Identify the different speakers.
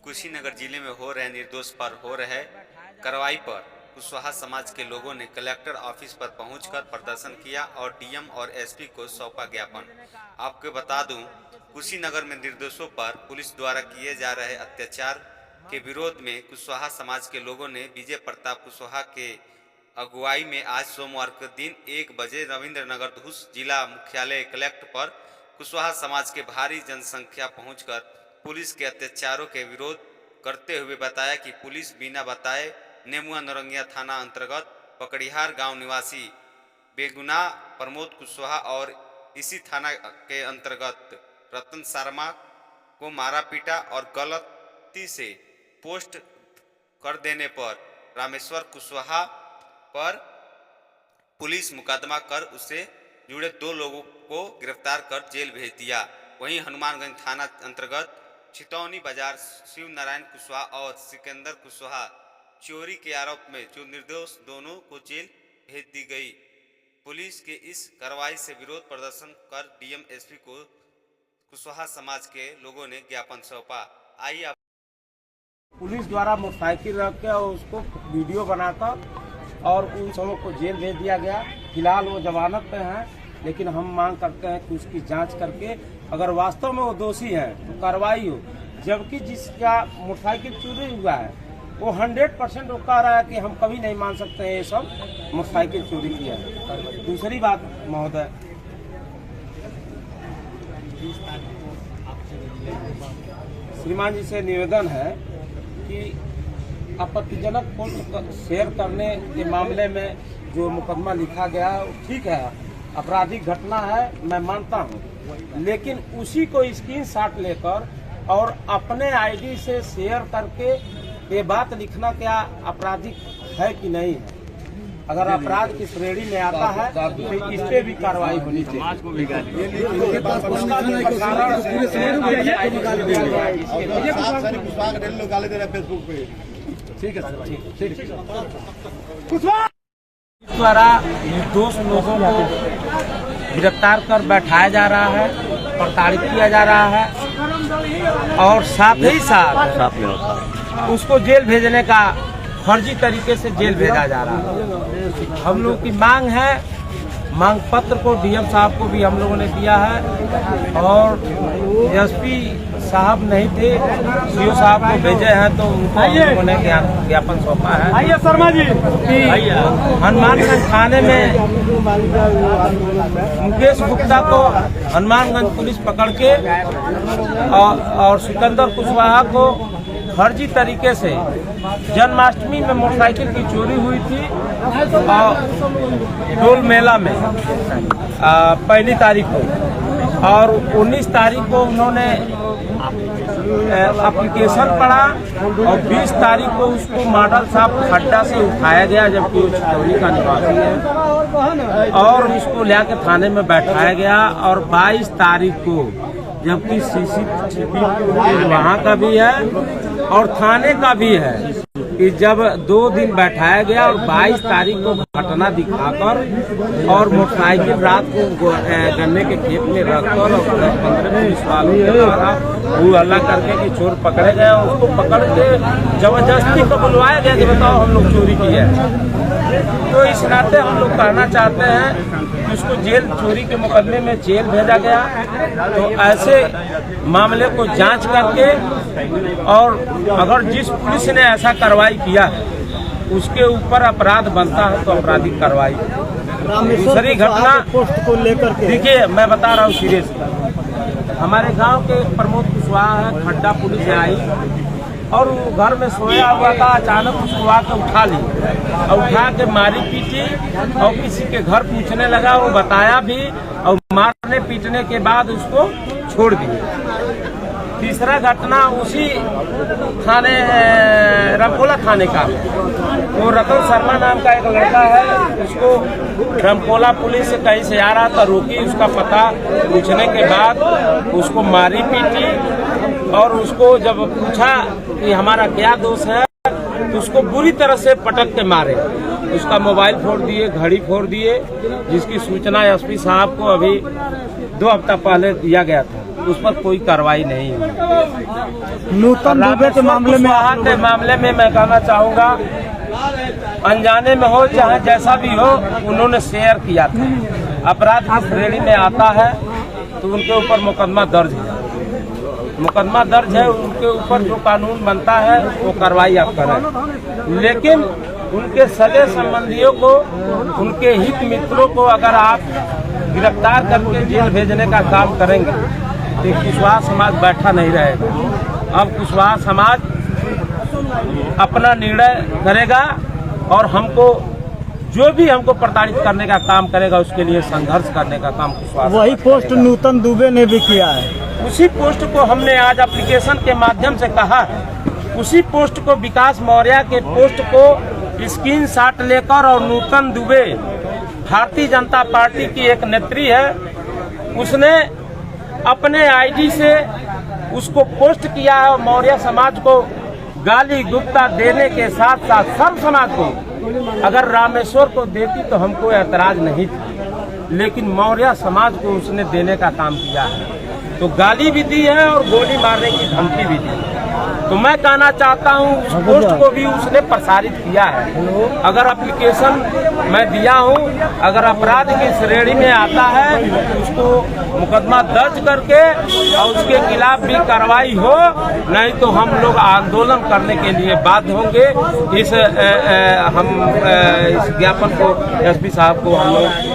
Speaker 1: कुशीनगर जिले में हो रहे निर्दोष पर हो रहे कार्रवाई पर कुशवाहा समाज के लोगों ने कलेक्टर ऑफिस पर पहुंचकर प्रदर्शन किया और डीएम और एसपी को सौंपा ज्ञापन। आपको बता दूं, कुशीनगर में निर्दोषों पर पुलिस द्वारा किए जा रहे अत्याचार के विरोध में कुशवाहा समाज के लोगों ने विजय प्रताप कुशवाहा के अगुवाई में आज सोमवार के दिन 1 बजे रविंद्रनगर धूस जिला मुख्यालय कलेक्टर पर कुशवाहा समाज के भारी जनसंख्या पहुंचकर पुलिस के अत्याचारों के विरोध करते हुए बताया कि पुलिस बिना बताए नेमुआ नौरंगिया थाना अंतर्गत पकड़िहार गांव निवासी बेगुनाह प्रमोद कुशवाहा और इसी थाना के अंतर्गत रतन शर्मा को मारा पीटा और गलती से पोस्ट कर देने पर रामेश्वर कुशवाहा पर पुलिस मुकदमा कर उससे जुड़े 2 लोगों को गिरफ्तार कर जेल भेज दिया। वहीं हनुमानगंज थाना अंतर्गत छितौनी बाजार शिव नारायण कुशवाहा और सिकंदर कुशवाहा चोरी के आरोप में जो निर्दोष दोनों को जेल भेज दी गई। पुलिस के इस कार्रवाई से विरोध प्रदर्शन कर डीएम एसपी को कुशवाहा समाज के लोगों ने ज्ञापन सौंपा। आइए
Speaker 2: पुलिस द्वारा मोटरसाइकिल रख के और उसको वीडियो बनाकर और उन सबों को जेल भेज दिया गया। फिलहाल वो जमानत पे हैं, लेकिन हम मांग करते हैं कि उसकी जांच करके अगर वास्तव में वो दोषी है तो कार्रवाई हो। जबकि जिसका मोटरसाइकिल चोरी हुआ है वो 100% वो कह रहा है कि हम कभी नहीं मान सकते हैं ये सब मोटरसाइकिल चोरी किया है। दूसरी बात महोदय, श्रीमान जी से निवेदन है कि आपत्तिजनक पोस्ट शेयर करने के मामले में जो मुकदमा लिखा गया ठीक है, आपराधिक घटना है, मैं मानता हूँ, लेकिन उसी को स्क्रीनशॉट लेकर और अपने आईडी से शेयर करके ये बात लिखना क्या आपराधिक है कि नहीं है। अगर अपराध की श्रेणी में आता है तो इस पे भी कार्रवाई होनी चाहिए। ठीक है सर, ठीक द्वारा निर्दोष लोगों को गिरफ्तार कर बैठाया जा रहा है, प्रताड़ित किया जा रहा है और साथ ही साथ उसको जेल भेजने का फर्जी तरीके से जेल भेजा जा रहा है। हम लोग की मांग है, मांग पत्र को डीएम साहब को भी हम लोगों ने दिया है और एसपी साहब नहीं थे, सीओ साहब को भेजे हैं तो उनको हम लोगों ने ज्ञापन सौंपा है। आइए शर्मा जी कि हनुमानगंज थाने में मुकेश गुप्ता को हनुमानगंज पुलिस पकड़ के और सिकंदर कुशवाहा को फर्जी तरीके से जन्माष्टमी में मोटरसाइकिल की चोरी हुई थी डोल मेला में 1 तारीख को और 19 तारीख को उन्होंने एप्लीकेशन पढ़ा और 20 तारीख को उसको मॉडल साहब खड्डा से उठाया गया, जबकि वो छितौनी का निवासी है, और उसको लेकर थाने में बैठाया गया। और 22 तारीख को जबकि सीसीटीवी वहाँ का भी है और थाने का भी है कि जब 2 दिन बैठाया गया और 22 तारीख को घटना दिखाकर और मोटरसाइकिल रात को गन्ने के खेत में रखकर और 15 पुलिस वालों के द्वारा वो हल्ला करके कि चोर पकड़े गए, उसको पकड़ के जबरदस्ती को बुलवाया गया कि बताओ हम लोग चोरी किए हैं। तो इस नाते हम लोग कहना चाहते हैं कि उसको जेल, चोरी के मुकदमे में जेल भेजा गया। तो ऐसे मामले को जांच करके और अगर जिस पुलिस ने ऐसा कार्रवाई किया है उसके ऊपर अपराध बनता है तो आपराधिक कार्रवाई। दूसरी घटना पोस्ट को लेकर देखिए, मैं बता रहा हूँ सीरियस, हमारे गांव के प्रमोद कुशवाहा है, खड्डा पुलिस आई और वो घर में सोया हुआ था, अचानक उसको आकर उठा ली और उठा के मारी पीटी और किसी के घर पूछने लगा, वो बताया भी और मारने पीटने के बाद उसको छोड़ दिया। तीसरा घटना उसी थाने रामकोला थाने का, वो रतन शर्मा नाम का एक लड़का है, उसको रामकोला पुलिस से कहीं से आ रहा था, रोकी, उसका पता पूछने के बाद उसको मारी पीटी और उसको जब पूछा कि हमारा क्या दोष है तो उसको बुरी तरह से पटक के मारे, उसका मोबाइल फोड़ दिए, घड़ी फोड़ दिए, जिसकी सूचना एसपी साहब को अभी 2 हफ्ता पहले दिया गया था। उस पर कोई कार्रवाई नहीं हुई।
Speaker 3: नूतन दुबे के मामले में
Speaker 2: मैं कहना चाहूँगा, अनजाने में हो चाहे जैसा भी हो, उन्होंने शेयर किया था। अपराध की श्रेणी में आता है तो उनके ऊपर मुकदमा दर्ज है। मुकदमा दर्ज है, उनके ऊपर जो कानून बनता है वो कार्रवाई आप करें। लेकिन उनके सगे संबंधियों को, उनके हित मित्रों को अगर आप गिरफ्तार करके जेल भेजने का काम करेंगे तो कुशवाहा समाज बैठा नहीं रहेगा। अब कुशवाहा समाज अपना निर्णय करेगा और हमको जो भी हमको प्रताड़ित करने का काम करेगा उसके लिए संघर्ष करने का काम कुशवाहा।
Speaker 3: वही पोस्ट नूतन दुबे ने भी किया है।
Speaker 2: उसी पोस्ट को हमने आज एप्लीकेशन के माध्यम से कहा, उसी पोस्ट को विकास मौर्य के पोस्ट को स्क्रीनशॉट लेकर, और नूतन दुबे भारतीय जनता पार्टी की एक नेत्री है, उसने अपने आईडी से उसको पोस्ट किया है। मौर्य समाज को गाली गुप्ता देने के साथ साथ सर्व समाज को, अगर रामेश्वर को देती तो हमको एतराज नहीं था, लेकिन मौर्य समाज को उसने देने का काम किया है। तो गाली भी दी है और गोली मारने की धमकी भी दी। तो मैं कहना चाहता हूँ उस पोस्ट को भी उसने प्रसारित किया है। अगर एप्लीकेशन मैं दिया हूँ, अगर अपराध की श्रेणी में आता है उसको मुकदमा दर्ज करके और उसके खिलाफ भी कार्रवाई हो, नहीं तो हम लोग आंदोलन करने के लिए बाध्य होंगे। इस ज्ञापन को एसपी साहब को हम लोग